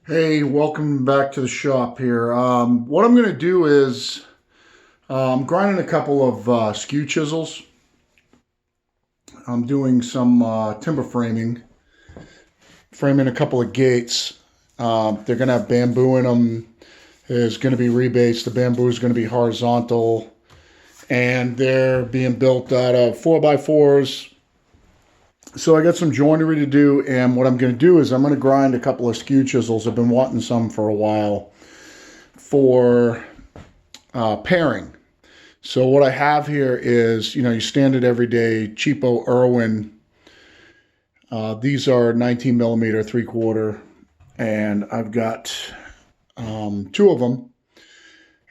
Hey, welcome back to the shop here. What I'm going to do is I'm grinding a couple of skew chisels. I'm doing some timber framing a couple of gates. They're going to have bamboo in them. There's going to be rebates. The bamboo is going to be horizontal, and they're being built out of 4x4s. So I got some joinery to do, and what I'm going to do is I'm going to grind a couple of skew chisels. I've been wanting some for a while for pairing. So what I have here is, your standard everyday cheapo Irwin. These are 19 millimeter 3/4, and I've got two of them,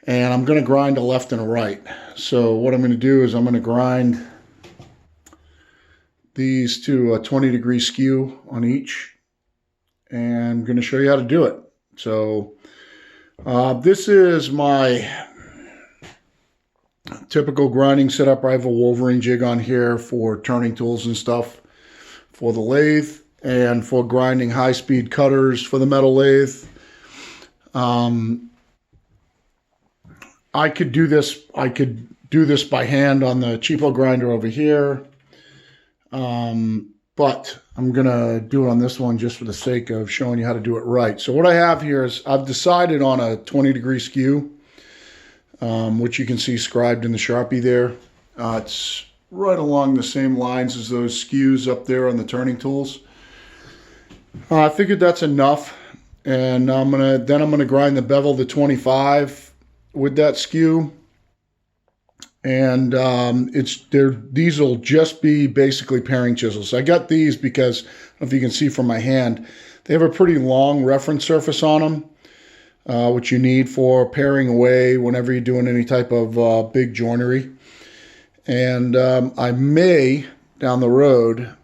and I'm going to grind a left and a right. So what I'm going to do is I'm going to grind these to a 20-degree skew on each, and I'm going to show you how to do it. So this is my typical grinding setup. I have a Wolverine jig on here for turning tools and stuff for the lathe, and for grinding high-speed cutters for the metal lathe. I could do this by hand on the cheapo grinder over here. But I'm going to do it on this one just for the sake of showing you how to do it right. So what I have here is I've decided on a 20-degree skew, which you can see scribed in the Sharpie there. It's right along the same lines as those skews up there on the turning tools. I figured that's enough, and I'm going to grind the bevel to 25 with that skew. And these will just be basically pairing chisels. I got these because, I don't know if you can see from my hand, they have a pretty long reference surface on them, which you need for pairing away whenever you're doing any type of big joinery. And I may, down the road,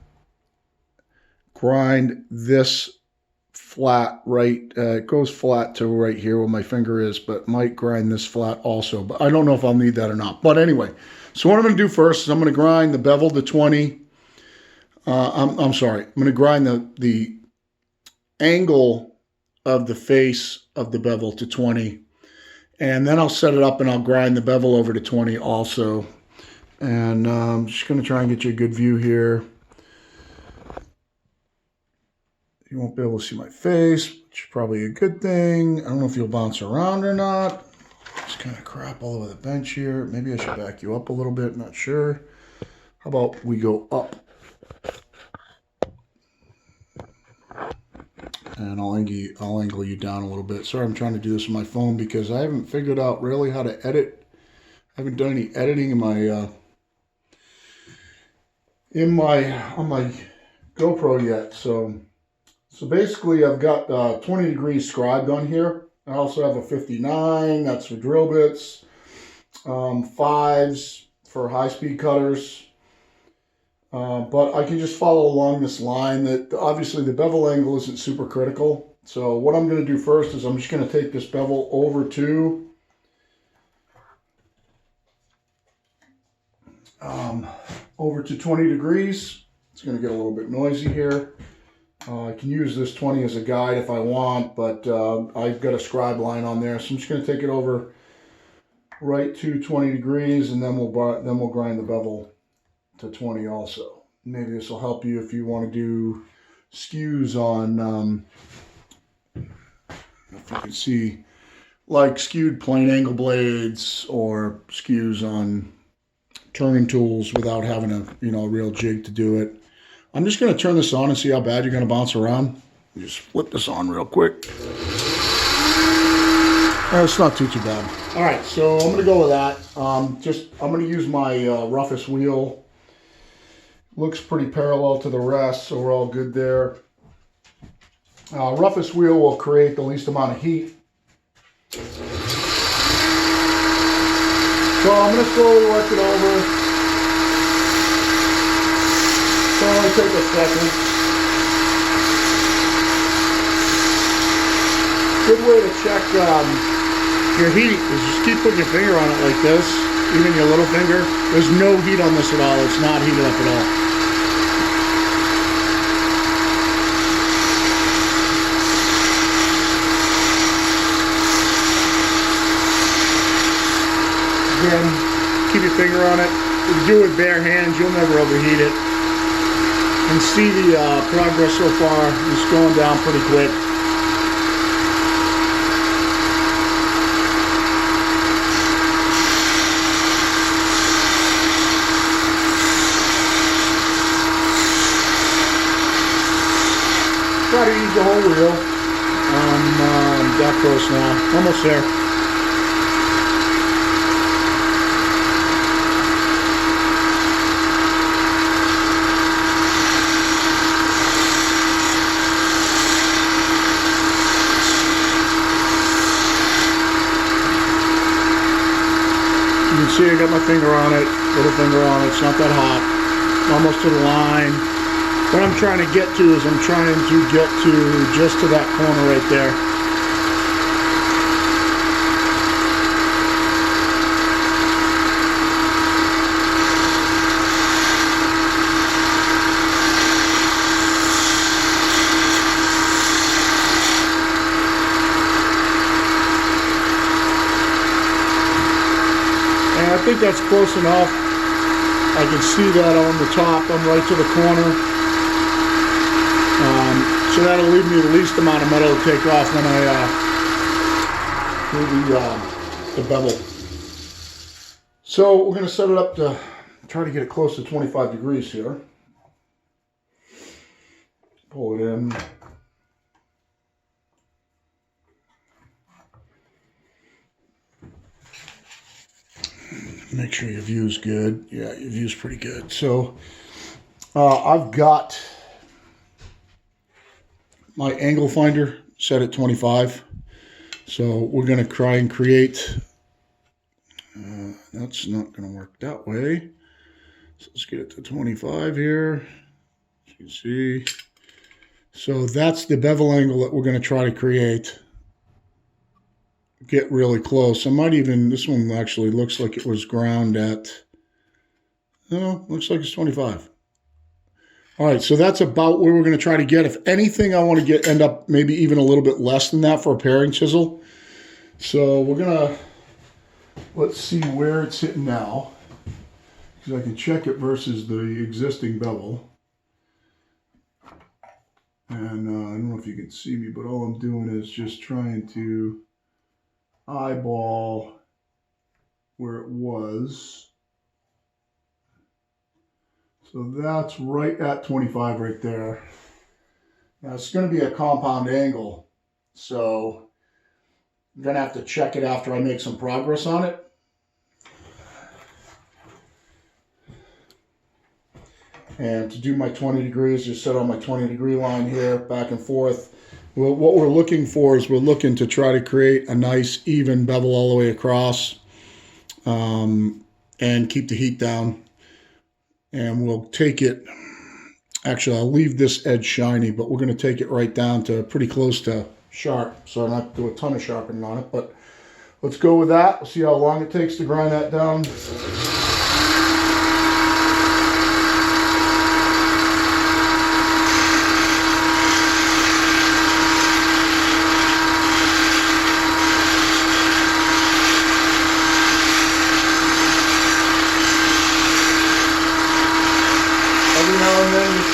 grind this flat right, it goes flat to right here where my finger is, but might grind this flat also, but I don't know if I'll need that or not. But anyway, so what I'm going to do first is I'm going to grind the bevel to 20. I'm sorry, I'm going to grind the angle of the face of the bevel to 20, and then I'll set it up and I'll grind the bevel over to 20 also. And I'm just going to try and get you a good view here. You won't be able to see my face, which is probably a good thing. I don't know if you'll bounce around or not. Just kind of crap all over the bench here. Maybe I should back you up a little bit, not sure. How about we go up? And I'll angle you down a little bit. Sorry, I'm trying to do this on my phone because I haven't figured out really how to edit. I haven't done any editing in my on my GoPro yet, So basically I've got 20 degrees scribed on here. I also have a 59, that's for drill bits, 5s for high-speed cutters. But I can just follow along this line. That obviously the bevel angle isn't super critical. So what I'm going to do first is I'm just going to take this bevel over to over to 20 degrees. It's going to get a little bit noisy here. I can use this 20 as a guide if I want, but I've got a scribe line on there, so I'm just going to take it over right to 20 degrees, and then we'll grind the bevel to 20 also. Maybe this will help you if you want to do skews on, if you can see, like skewed plane angle blades or skews on turning tools without having a real jig to do it. I'm just going to turn this on and see how bad you're going to bounce around. Just flip this on real quick. It's not too bad. All right, so I'm going to go with that. I'm going to use my roughest wheel. Looks pretty parallel to the rest, so we're all good there. Roughest wheel will create the least amount of heat. So I'm going to slowly work it over. So it'll take a second. Good way to check your heat is just keep putting your finger on it like this, even your little finger. There's no heat on this at all. It's not heated up at all. Again, keep your finger on it. If you do it with bare hands, you'll never overheat it. And see the progress so far. It's going down pretty quick. Try to use the whole wheel. I'm that close now. Almost there. You can see I got my finger on it, little finger on it. It's not that hot. Almost to the line. What I'm trying to get to is I'm trying to get to just to that corner right there. And I think that's close enough. I can see that on the top. I'm right to the corner. So that'll leave me the least amount of metal to take off when I do the bevel. So we're going to set it up to try to get it close to 25 degrees here. Pull it in. Make sure your view's good. Yeah, your view's pretty good. So I've got my angle finder set at 25. So we're going to try and create, that's not going to work that way. So let's get it to 25 here, as you can see. So that's the bevel angle that we're going to try to create. Get really close. I might even, this one actually looks like it was ground at, no, looks like it's 25. All right, so that's about where we're going to try to get. If anything, I want to end up maybe even a little bit less than that for a paring chisel. So we're going to, let's see where it's hitting now, because I can check it versus the existing bevel. And I don't know if you can see me, but all I'm doing is just trying to eyeball where it was. So that's right at 25 right there. Now it's going to be a compound angle, so I'm going to have to check it after I make some progress on it. And to do my 20 degrees, just set on my 20 degree line here, back and forth. Well, what we're looking for is we're looking to try to create a nice even bevel all the way across, and keep the heat down. And we'll take it, actually I'll leave this edge shiny, but we're going to take it right down to pretty close to sharp, so I don't have to do a ton of sharpening on it. But let's go with that. We'll see how long it takes to grind that down.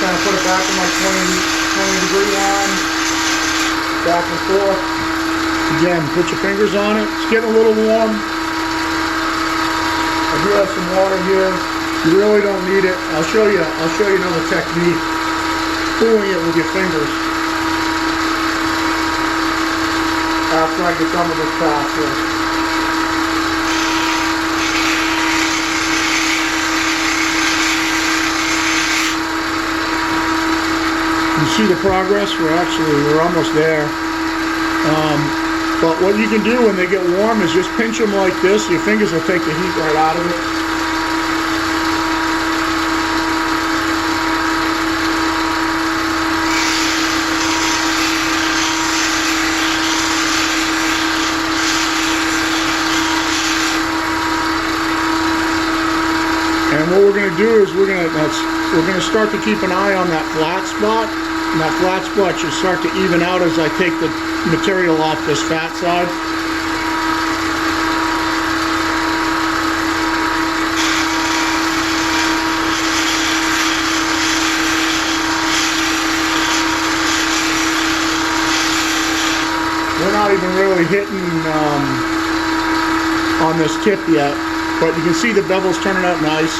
Kind of put it back on my 20 degree line, back and forth. Again, put your fingers on it. It's getting a little warm. I do have some water here. You really don't need it. I'll show you another technique. Pulling it with your fingers. After I get done with this pass here. You see the progress? We're almost there. But what you can do when they get warm is just pinch them like this. Your fingers will take the heat right out of it. And what we're going to do is we're going to start to keep an eye on that flat spot. And that flat spot should start to even out as I take the material off this fat side. really hitting on this tip yet, but you can see the bevel's turning out nice.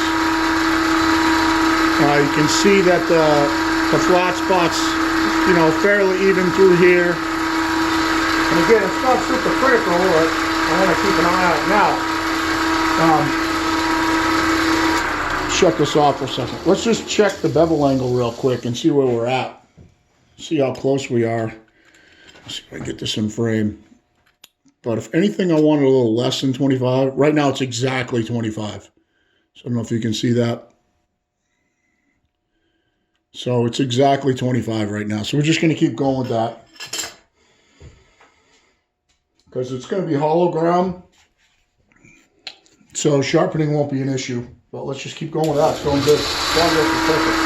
You can see that the flat spots, you know, fairly even through here. And again, it's not super critical, but I want to keep an eye on it. Now, shut this off for a second. Let's just check the bevel angle real quick and see where we're at. See how close we are. Let's see if I can get this in frame. But if anything, I want it a little less than 25. Right now, it's exactly 25. So I don't know if you can see that. So it's exactly 25 right now. So we're just going to keep going with that. Because it's going to be hollow ground. So sharpening won't be an issue. But let's just keep going with that. It's going good. Progress is perfect.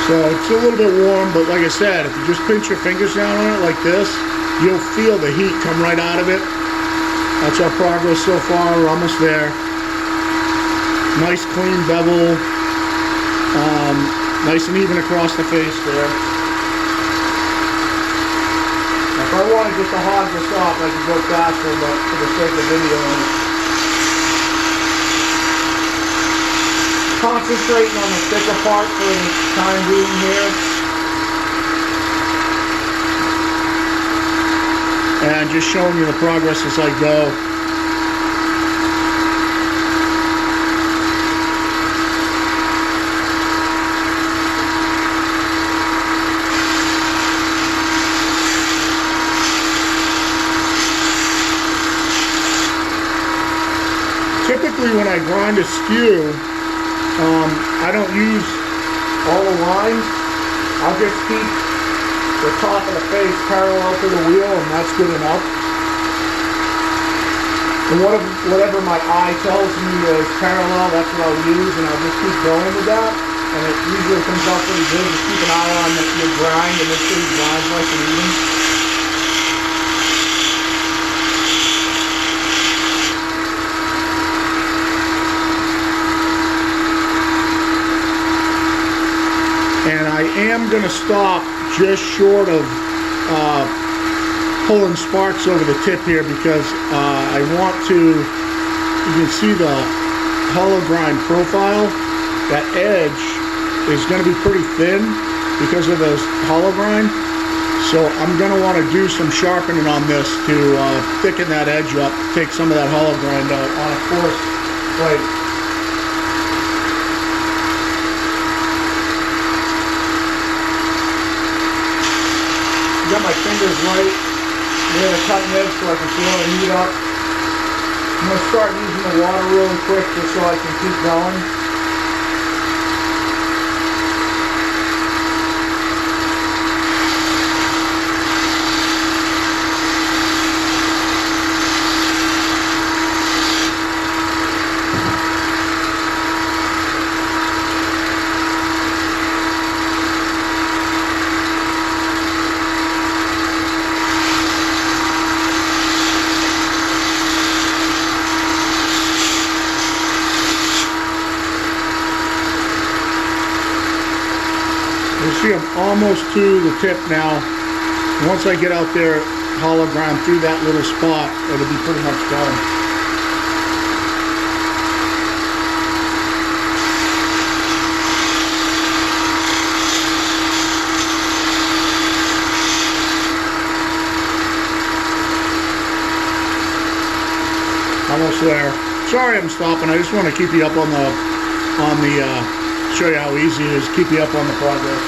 So it's a little bit warm, but like I said, if you just pinch your fingers down on it like this, you'll feel the heat come right out of it. That's our progress so far. We're almost there. Nice clean bevel. Nice and even across the face there. Now, if I wanted just to hog this off, I could go faster, but for the sake of video, concentrating on the thicker part for the time being here. And just showing you the progress as I go. Typically when I grind a skew, I don't use all the lines. I'll just keep the top of the face parallel to the wheel, and that's good enough. And whatever my eye tells me is parallel, that's what I'll use, and I'll just keep going with that. And it usually comes out pretty good. Just keep an eye on your grind and make sure you grind nice and even. And I am going to stop just short of pulling sparks over the tip here because I want to, you can see the hollow grind profile. That edge is going to be pretty thin because of the hollow grind. So I'm going to want to do some sharpening on this to thicken that edge up, take some of that hollow grind out on a coarse blade. Got my fingers right near the cutting edge so I can feel the heat up. I'm going to start using the water really quick just so I can keep going. You see I'm almost to the tip now. Once I get out there, hollow grind through that little spot, it'll be pretty much done. Almost there. Sorry I'm stopping. I just want to keep you up on the show you how easy it is, keep you up on the progress.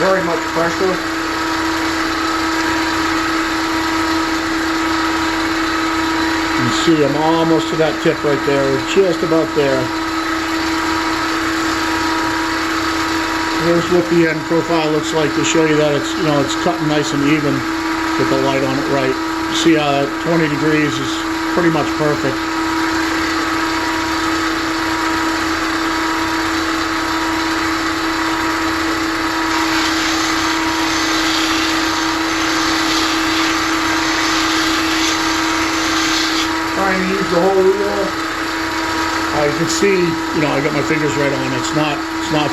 very much pressure. You see I'm almost to that tip right there, just about there. Here's what the end profile looks like to show you that it's, you know, it's cutting nice and even with the light on it right. You see how 20 degrees is pretty much perfect. Trying to use the whole wheel. You can see, you know, I got my fingers right on it. It's not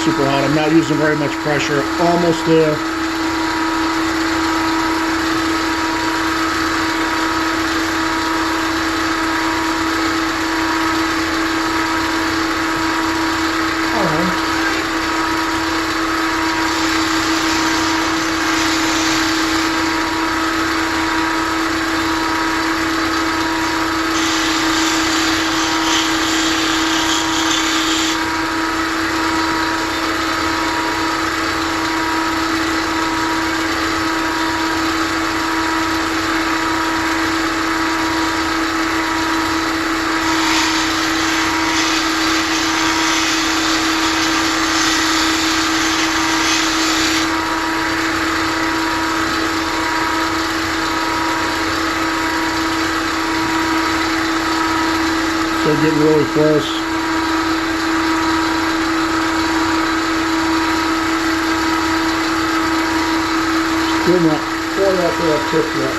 super hot. I'm not using very much pressure. Almost there. All right. They're getting really close. Still not quite up to that tip yet.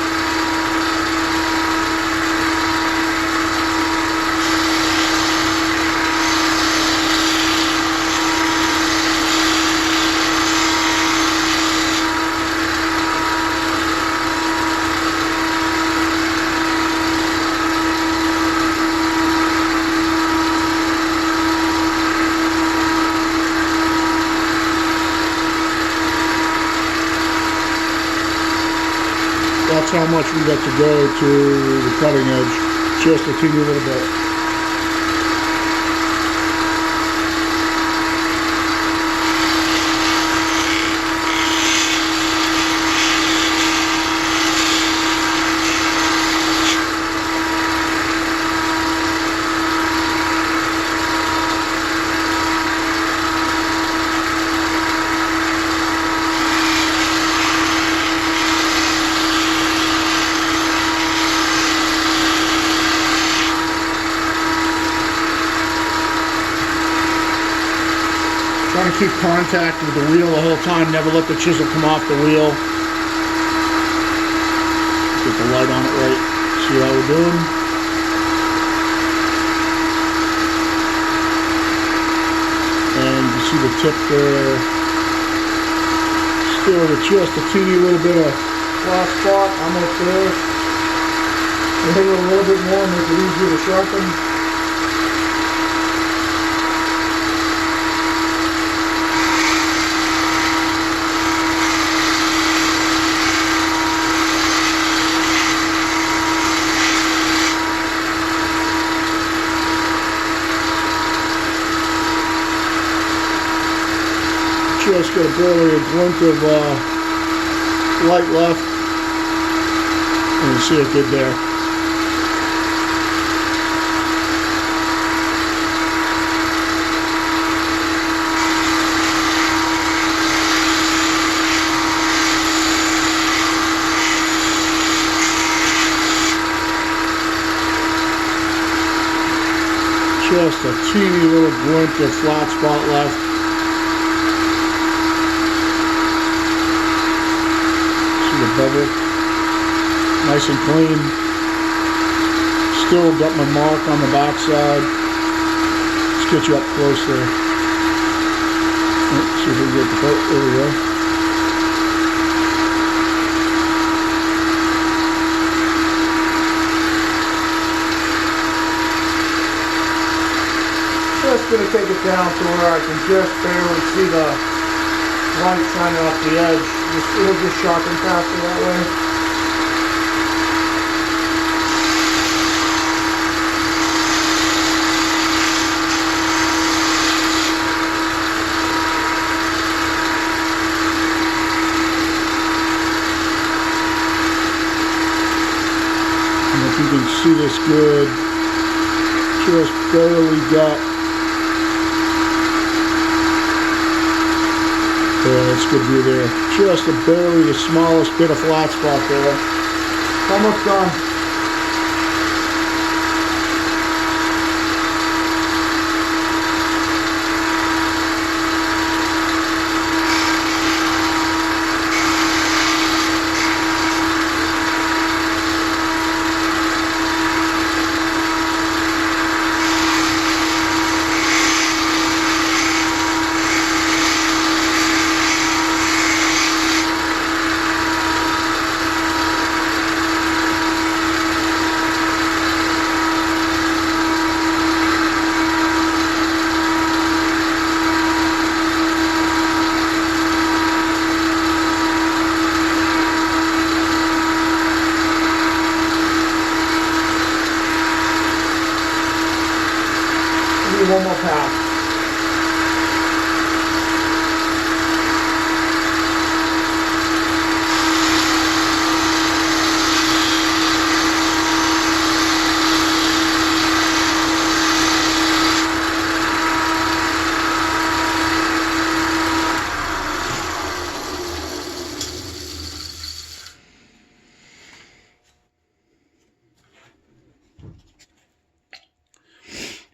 That's how much we got to go to the cutting edge, just a teeny little bit. Trying to keep contact with the wheel the whole time, never let the chisel come off the wheel. Get the light on it right. See how we're doing? And you see the tip there. Still with just a teeny little bit of flat spot, almost there. We'll hit it a little bit more, make it easier to sharpen. Just got barely a glint of light left, and you see it good there. Just a teeny little glint of flat spot left. The bevel, nice and clean. Still got my mark on the back side. Let's get you up close there. Let's see if we can get the boat. There we go. Just going to take it down to where I can just barely see the light shining off the edge. It'll just sharpen faster that way. if you can see this good. Just barely got. Yeah, it's good view there. Just barely the smallest bit of flat spot there. Almost done. One more pass.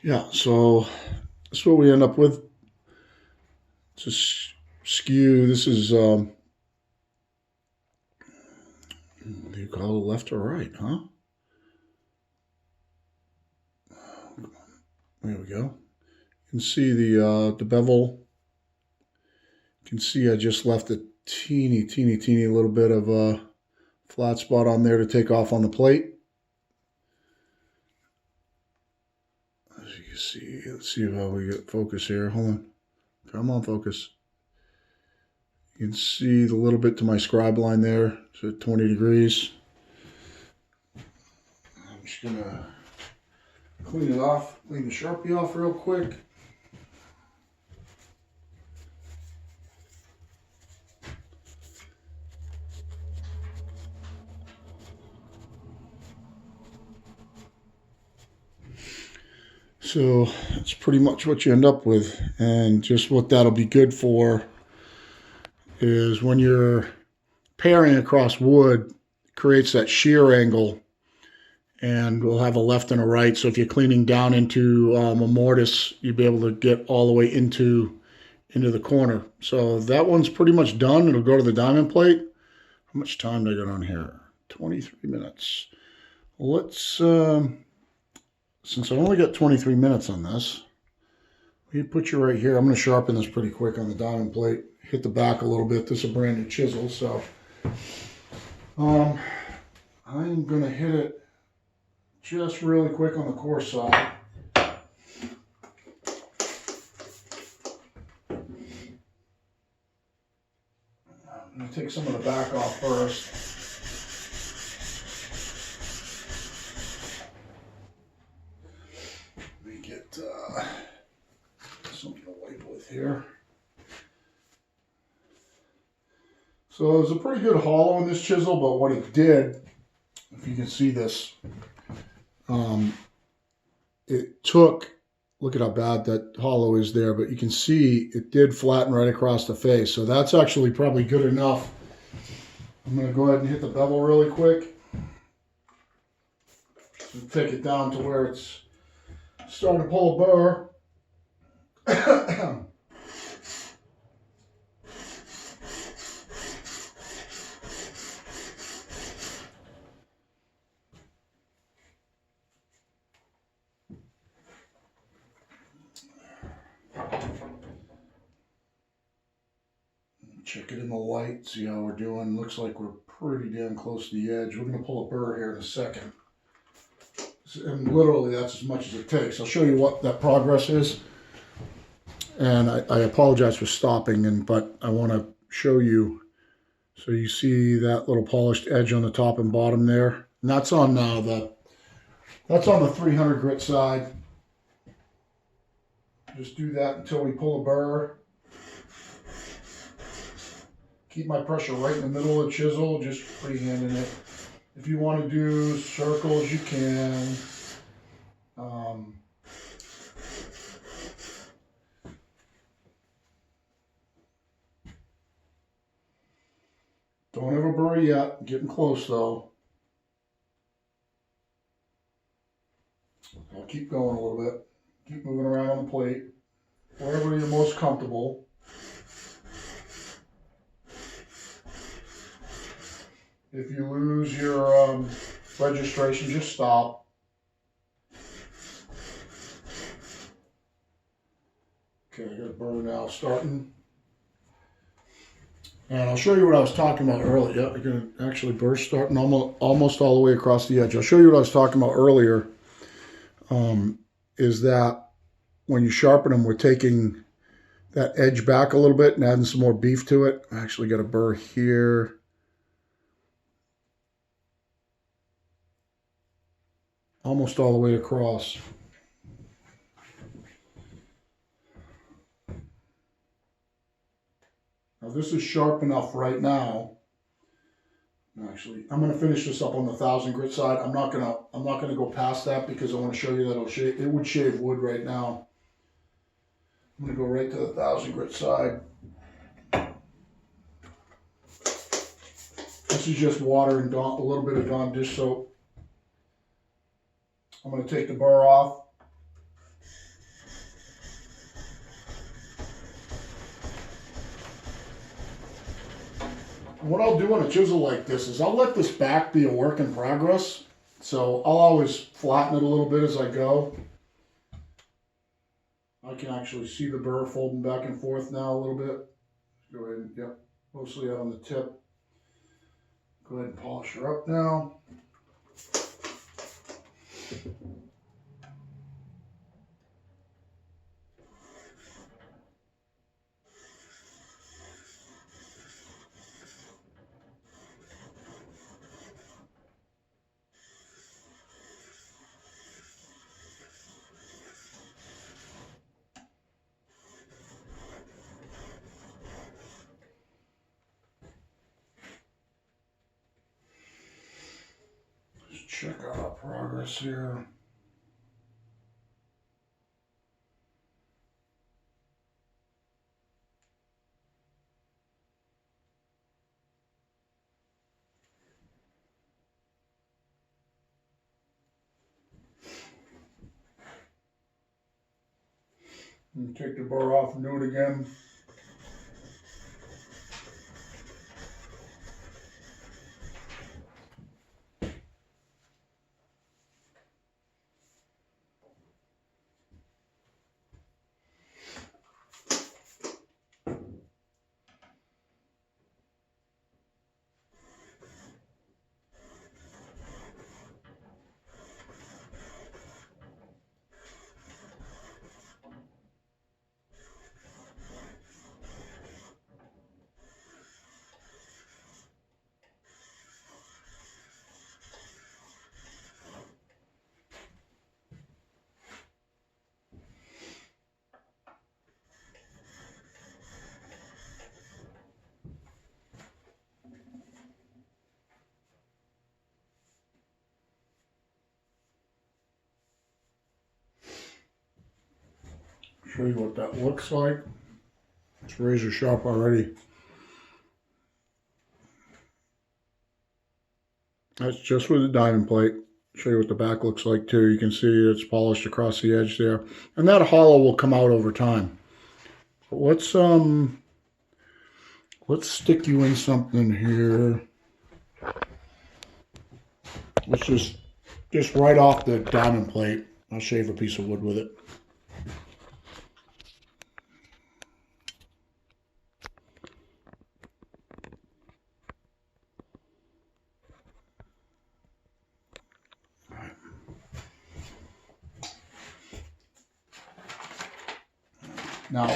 Yeah, so that's what we end up with. It's a skew. This is, what do you call it, left or right, huh? There we go. You can see the bevel. You can see I just left a teeny little bit of a flat spot on there to take off on the plate. As you can see, let's see how we get focus here. Hold on. Come on, focus. You can see the little bit to my scribe line there. It's at 20 degrees. I'm just going to clean it off, clean the Sharpie off real quick. So that's pretty much what you end up with. And just what that'll be good for is when you're paring across wood, it creates that shear angle, and we'll have a left and a right. So if you're cleaning down into a mortise, you'll be able to get all the way into the corner. So that one's pretty much done. It'll go to the diamond plate. How much time did I got on here? 23 minutes. Let's... since I only got 23 minutes on this, you put you right here. I'm going to sharpen this pretty quick on the diamond plate. Hit the back a little bit. This is a brand new chisel, so I'm going to hit it just really quick on the coarse side. I'm going to take some of the back off first. Something to wipe with here. So there's a pretty good hollow in this chisel, but what it did, if you can see this, it took, look at how bad that hollow is there, but you can see it did flatten right across the face. So that's actually probably good enough. I'm going to go ahead and hit the bevel really quick. Take it down to where it's starting to pull a burr. Check it in the light, see how we're doing. Looks like we're pretty damn close to the edge. We're going to pull a burr here in a second. And literally that's as much as it takes. I'll show you what that progress is. And I apologize for stopping, but I want to show you. So you see that little polished edge on the top and bottom there. And that's on the 300 grit side. Just do that until we pull a burr. Keep my pressure right in the middle of the chisel, just freehanding it. If you want to do circles, you can. Don't have a burr yet. Getting close though. I'll keep going a little bit. Keep moving around on the plate. Wherever you're most comfortable. If you lose your registration, just stop. Okay, I got a burr now starting. And I'll show you what I was talking about earlier. Yeah, you're going to actually burr starting almost all the way across the edge. I'll show you what I was talking about earlier. Is that when you sharpen them, we're taking that edge back a little bit and adding some more beef to it. I actually got a burr here. Almost all the way across. Now this is sharp enough right now. Actually, I'm going to finish this up on the 1000 grit side. I'm not gonna go past that because I want to show you that it would shave wood right now. I'm going to go right to the 1000 grit side. This is just water and a little bit of Dawn dish soap. I'm going to take the burr off. What I'll do on a chisel like this is I'll let this back be a work in progress. So I'll always flatten it a little bit as I go. I can actually see the burr folding back and forth now a little bit. Go ahead and, yep, mostly out on the tip. Go ahead and polish her up now. Check out our progress here. And take the burr off and do it again. Show you what that looks like. It's razor sharp already. That's just with the diamond plate. Show you what the back looks like too. You can see it's polished across the edge there. And that hollow will come out over time. But let's stick you in something here. Let's just right off the diamond plate. I'll shave a piece of wood with it. Now,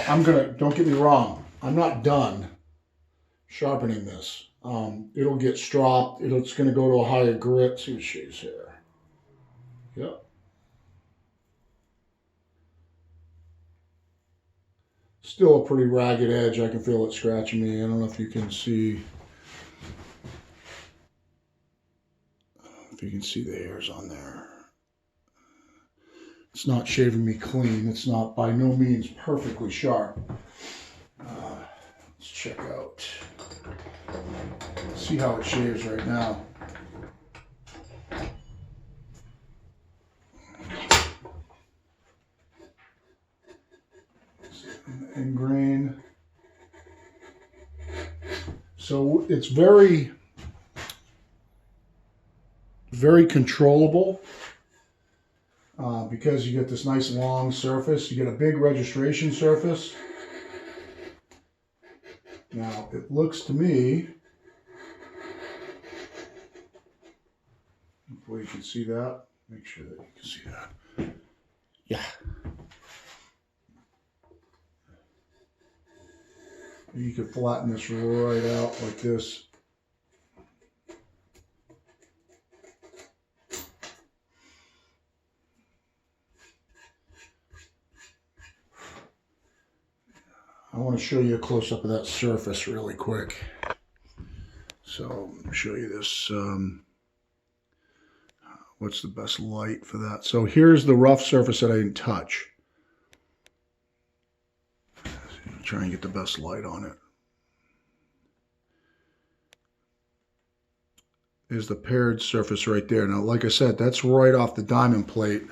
don't get me wrong, I'm not done sharpening this. It'll get stropped, it's gonna go to a higher grit. See what shaves here. Yep. Still a pretty ragged edge. I can feel it scratching me. I don't know if you can see if you can see the hairs on there. It's not shaving me clean. It's not by no means perfectly sharp. Let's check out. See how it shaves right now. And grain. So it's very controllable because you get this nice long surface. You get a big registration surface. Now it looks to me, hopefully you can see that. Make sure that you can see that. Yeah. You can flatten this right out like this. I want to show you a close-up of that surface really quick. So I'll show you this. What's the best light for that? So here's the rough surface that I didn't touch. Try and get the best light on it. Is the paired surface right there. Now, like I said, that's right off the diamond plate.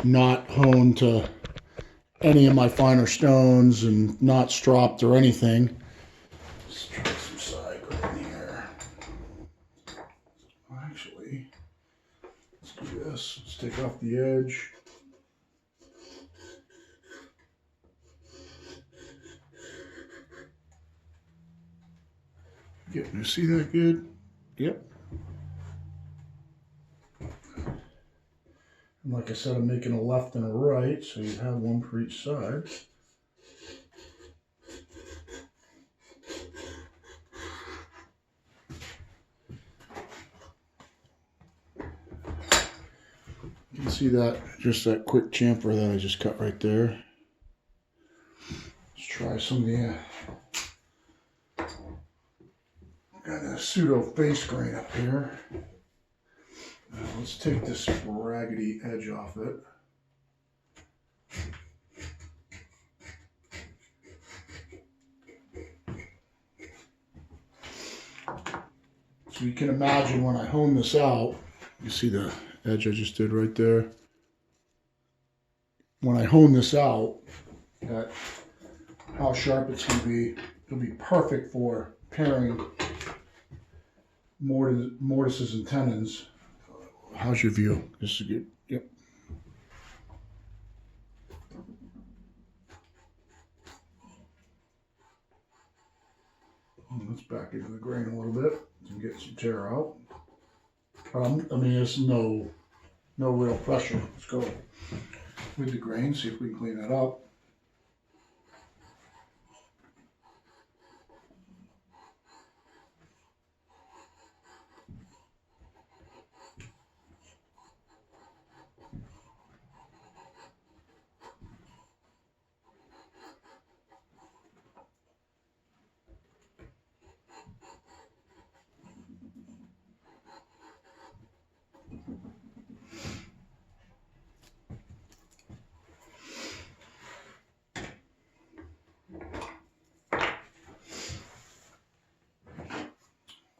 Not honed to any of my finer stones and not stropped or anything. Let's try some side grain here. Actually, let's do this. Let's take off the edge. Yep, you see that good? Yep. And like I said, I'm making a left and a right, so you have one for each side. You can see that, just that quick chamfer that I just cut right there. Let's try some of the got a pseudo face grain up here. Now let's take this raggedy edge off it. So you can imagine when I hone this out, you see the edge I just did right there. When I hone this out, at how sharp it's going to be, it'll be perfect for pairing mortises and tenons. How's your view? This is good. Yep. Let's back into the grain a little bit and get some tear out. I mean, there's no real pressure. Let's go with the grain, see if we can clean that up.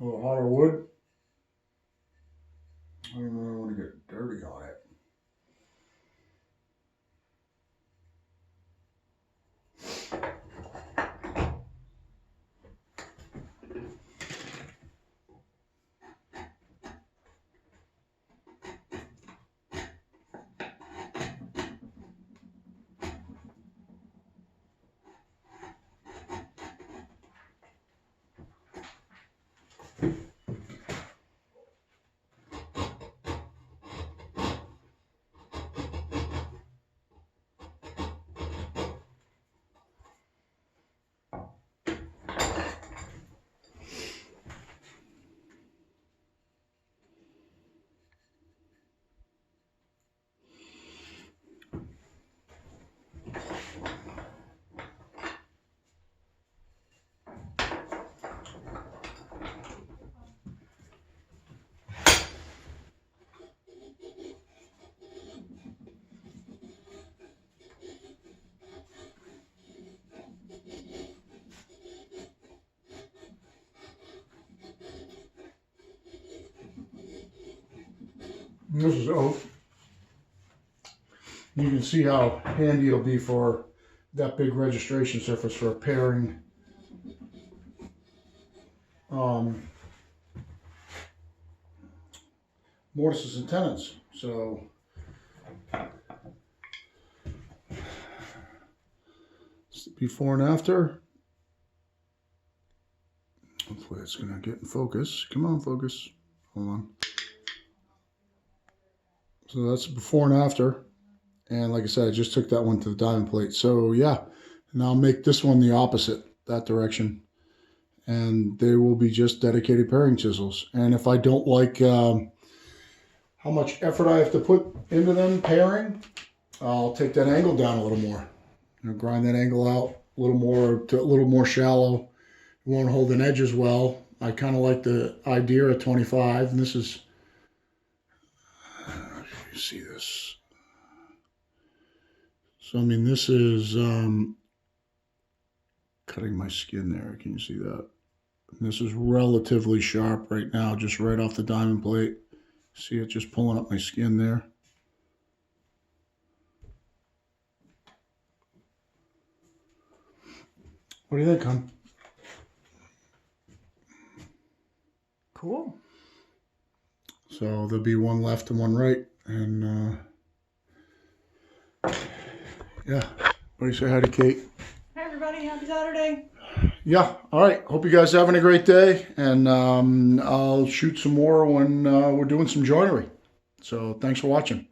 A little hotter wood. I don't really want to get dirty on it. And this is oak. You can see how handy it'll be for that big registration surface for pairing mortises and tenons. So before and after. Hopefully it's going to get in focus. Come on, focus. Hold on. So that's before and after. And like I said, I just took that one to the diamond plate. So yeah, and I'll make this one the opposite, that direction. And they will be just dedicated pairing chisels. And if I don't like how much effort I have to put into them pairing, I'll take that angle down a little more. Grind that angle out a little more to a little more shallow. It won't hold an edge as well. I kind of like the idea of 25, and this is, you see this. So I mean, this is cutting my skin there. Can you see that? And this is relatively sharp right now, just right off the diamond plate. See it just pulling up my skin there. What do you think, hon? Cool. So there'll be one left and one right. And yeah. What do you say hi to Kate? Hi, everybody. Happy Saturday. Yeah. All right. Hope you guys are having a great day. And I'll shoot some more when we're doing some joinery. So thanks for watching.